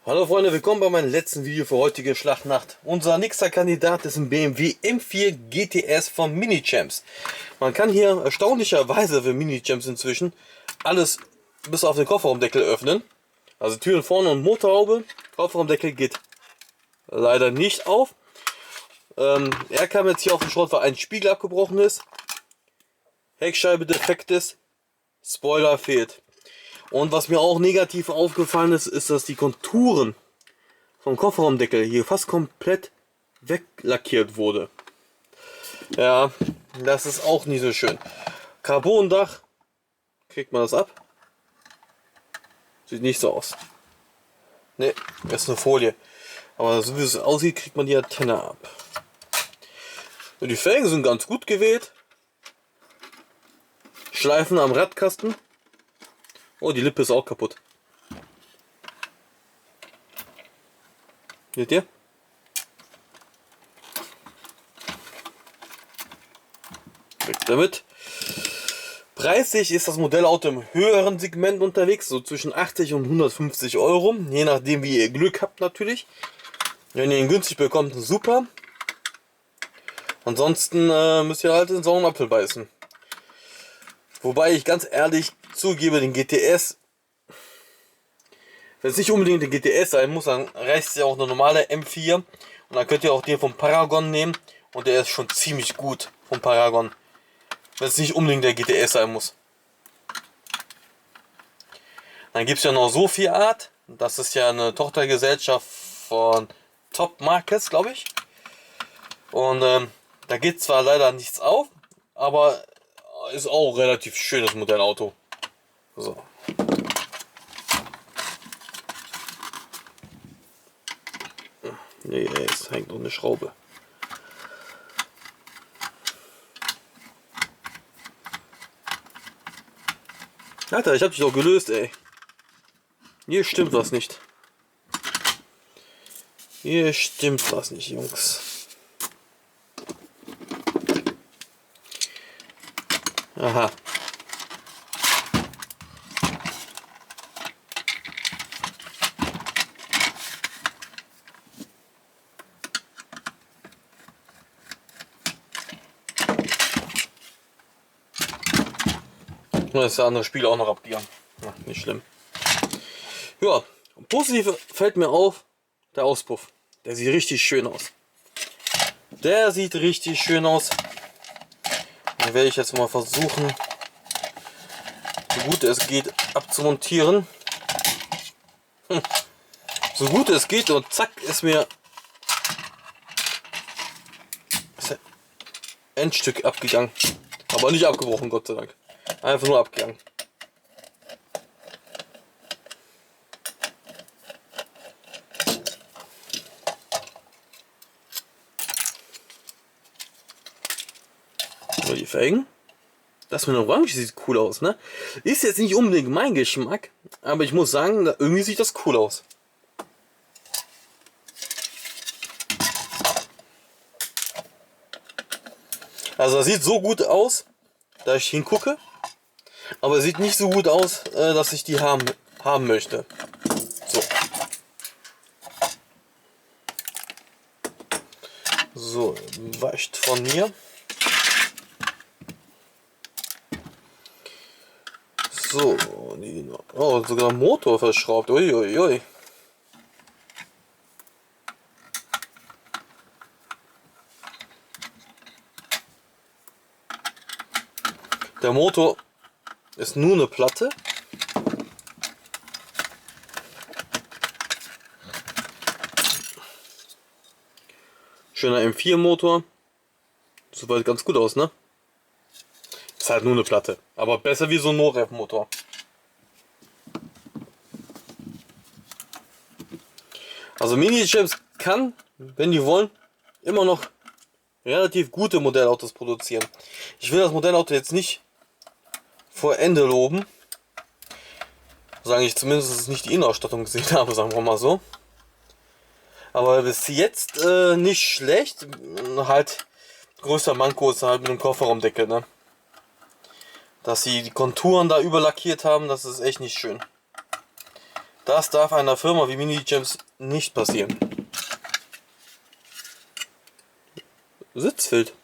Hallo Freunde, willkommen bei meinem letzten Video für heutige Schlachtnacht. Unser nächster Kandidat ist ein BMW M4 GTS von Minichamps. Man kann hier erstaunlicherweise für Minichamps inzwischen alles bis auf den Kofferraumdeckel öffnen. Also Türen vorne und Motorhaube. Kofferraumdeckel geht leider nicht auf. Er kam jetzt hier auf den Schrott, weil ein Spiegel abgebrochen ist. Heckscheibe defekt ist. Spoiler fehlt. Und was mir auch negativ aufgefallen ist, ist, dass die Konturen vom Kofferraumdeckel hier fast komplett weglackiert wurde. Ja, das ist auch nicht so schön. Carbondach, kriegt man das ab? Sieht nicht so aus. Ne, das ist eine Folie. Aber so wie es aussieht, kriegt man die Antenne ab. Und die Felgen sind ganz gut gewählt. Schleifen am Radkasten. Oh, die Lippe ist auch kaputt. Seht ihr? Weg damit. Preislich ist das Modellauto im höheren Segment unterwegs, so zwischen 80 und 150 Euro, je nachdem wie ihr Glück habt natürlich. Wenn ihr ihn günstig bekommt, super. Ansonsten müsst ihr halt in den sauren Apfel beißen. Wobei ich ganz ehrlich zugebe, den GTS, wenn es nicht unbedingt der GTS sein muss, dann reicht es ja auch eine normale M4 und dann könnt ihr auch den vom Paragon nehmen und der ist schon ziemlich gut vom Paragon, wenn es nicht unbedingt der GTS sein muss. Dann gibt es ja noch Sophie Art, das ist ja eine Tochtergesellschaft von Top Markets, glaube ich, und da geht zwar leider nichts auf, aber ist auch relativ schönes Modellauto. So. Nee, es hängt noch eine Schraube. Alter, ich hab dich doch gelöst, ey. Hier stimmt was nicht. Hier stimmt was nicht, Jungs. Aha. Da ist der andere Spiel auch noch abgegangen. Ja, nicht schlimm. Ja, positiv fällt mir auf, der Auspuff. Der sieht richtig schön aus. Der sieht richtig schön aus. Den werde ich jetzt mal versuchen, so gut es geht, abzumontieren. So gut es geht und zack ist mir das Endstück abgegangen. Aber nicht abgebrochen, Gott sei Dank. Einfach nur abgegangen. So, die Felgen. Das mit der Orange sieht cool aus, ne? Ist jetzt nicht unbedingt mein Geschmack, aber ich muss sagen, irgendwie sieht das cool aus. Also das sieht so gut aus, da ich hingucke, aber es sieht nicht so gut aus, dass ich die haben möchte. So. So, weicht von mir. So, oh, sogar Motor verschraubt. Uiuiui. Der Motor ist nur eine Platte. Schöner M4 Motor. Soweit ganz gut aus, ne? Ist halt nur eine Platte. Aber besser wie so ein No-Rev Motor. Also Minichamps kann, wenn die wollen, immer noch relativ gute Modellautos produzieren. Ich will das Modellauto jetzt nicht vor Ende loben. Sagen ich zumindest, dass ich nicht die Innenausstattung gesehen habe, sagen wir mal so. Aber bis jetzt nicht schlecht. Halt größter Manko ist halt mit dem Kofferraumdeckel, ne? Dass sie die Konturen da überlackiert haben, das ist echt nicht schön. Das darf einer Firma wie Mini-Gems nicht passieren. Sitzfeld.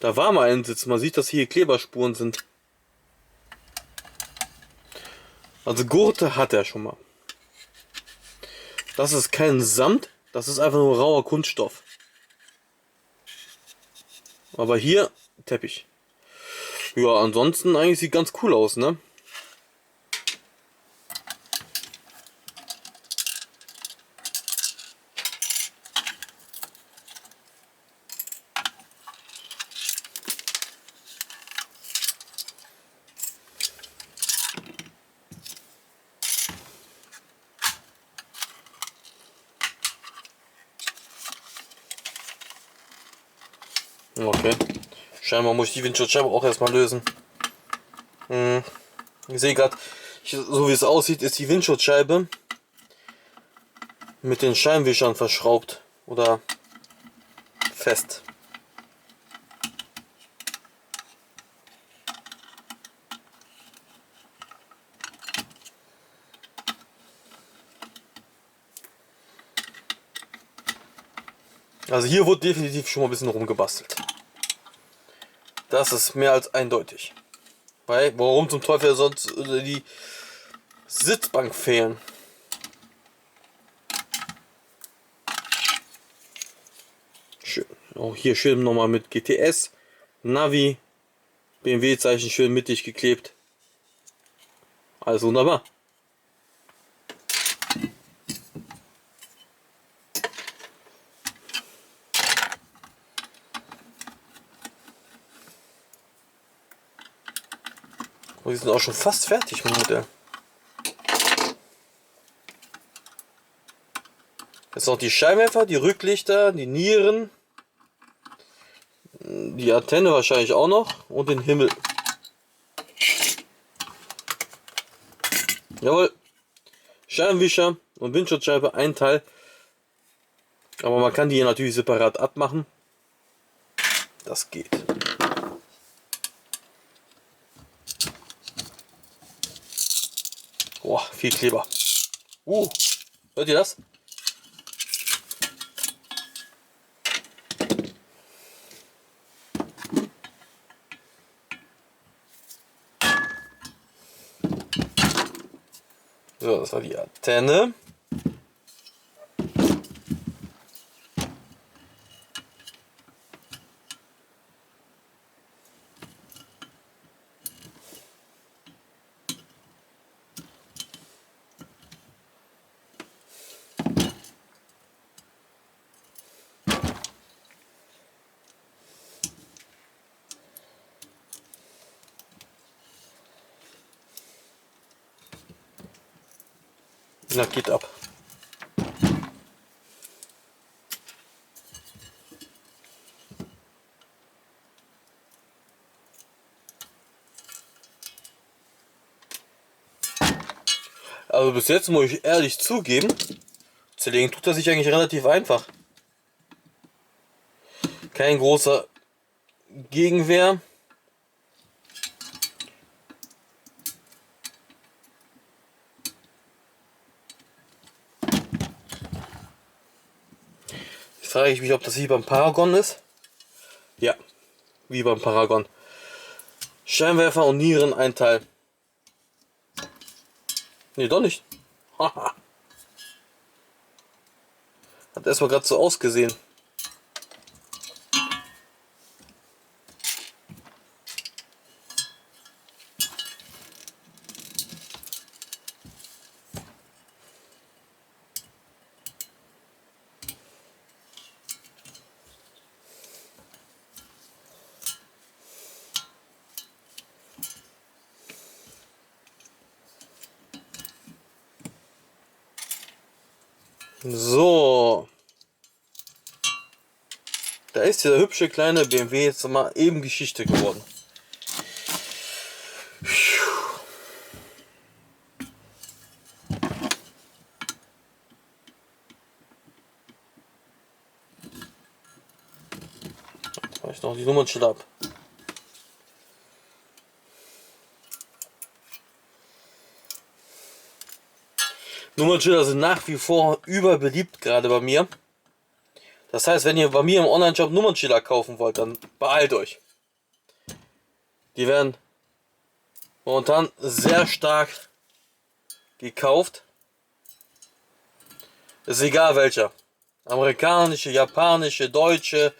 Da war mal ein Sitz. Man sieht, dass hier Kleberspuren sind. Also Gurte hat er schon mal. Das ist kein Samt, das ist einfach nur rauer Kunststoff. Aber hier Teppich. Ja, ansonsten eigentlich sieht ganz cool aus, ne? Okay. Scheinbar muss ich die Windschutzscheibe auch erstmal lösen. Ich sehe gerade, so wie es aussieht, ist die Windschutzscheibe mit den Scheinwischern verschraubt oder fest. Also hier wurde definitiv schon mal ein bisschen rumgebastelt. Das ist mehr als eindeutig. Weil, warum zum Teufel sonst die Sitzbank fehlen? Schön. Auch hier schön nochmal mit GTS, Navi, BMW-Zeichen schön mittig geklebt. Alles wunderbar. Und die sind auch schon fast fertig mit dem Modell. Jetzt noch die Scheinwerfer, die Rücklichter, die Nieren, die Antenne wahrscheinlich auch noch und den Himmel. Jawohl, Scheibenwischer und Windschutzscheibe ein Teil. Aber man kann die hier natürlich separat abmachen. Das geht. Boah, viel Kleber. Hört ihr das? So, das war die Antenne. Na, geht ab. Also bis jetzt muss ich ehrlich zugeben, zerlegen tut er sich eigentlich relativ einfach. Kein großer Gegenwehr. Jetzt frage ich mich, ob das wie beim Paragon ist. Ja, wie beim Paragon. Scheinwerfer und Nieren ein Teil. Nee, doch nicht. Haha. Hat erstmal gerade so ausgesehen. So. Da ist dieser hübsche kleine BMW jetzt mal eben Geschichte geworden. Jetzt mache ich noch die Nummernschilder ab. Nummernschilder sind nach wie vor überbeliebt, gerade bei mir. Das heißt, wenn ihr bei mir im Online-Shop Nummernschilder kaufen wollt, dann beeilt euch. Die werden momentan sehr stark gekauft. Ist egal welcher. Amerikanische, japanische, deutsche,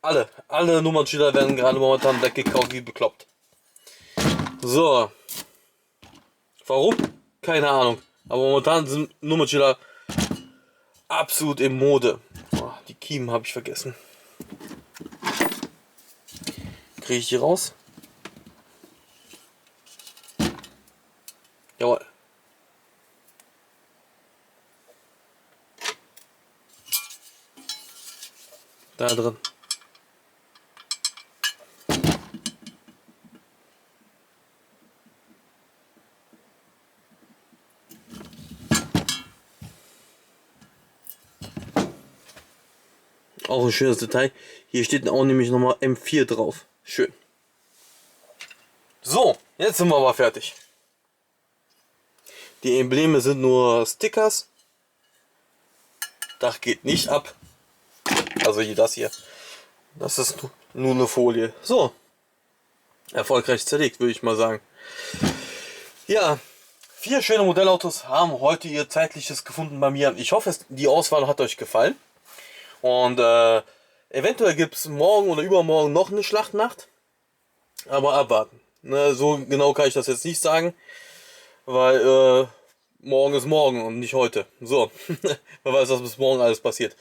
alle Nummernschilder werden gerade momentan weggekauft wie bekloppt. So. Warum? Keine Ahnung. Aber momentan sind Nummernschilder absolut in Mode. Oh, die Kiemen habe ich vergessen. Kriege ich die raus? Jawohl. Da drin. Auch ein schönes Detail. Hier steht auch nämlich nochmal M4 drauf. Schön. So, jetzt sind wir aber fertig. Die Embleme sind nur Stickers. Dach geht nicht ab. Also hier das hier. Das ist nur eine Folie. So. Erfolgreich zerlegt, würde ich mal sagen. Ja, 4 schöne Modellautos haben heute ihr Zeitliches gefunden bei mir. Ich hoffe, die Auswahl hat euch gefallen. Und eventuell gibt es morgen oder übermorgen noch eine Schlachtnacht. Aber abwarten. Ne, so genau kann ich das jetzt nicht sagen. Weil morgen ist morgen und nicht heute. So, wer weiß, was bis morgen alles passiert.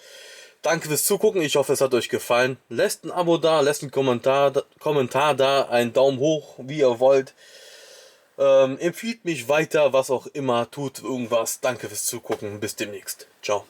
Danke fürs Zugucken. Ich hoffe, es hat euch gefallen. Lasst ein Abo da, lasst einen Kommentar da, einen Daumen hoch, wie ihr wollt. Empfiehlt mich weiter, was auch immer. Tut irgendwas. Danke fürs Zugucken. Bis demnächst. Ciao.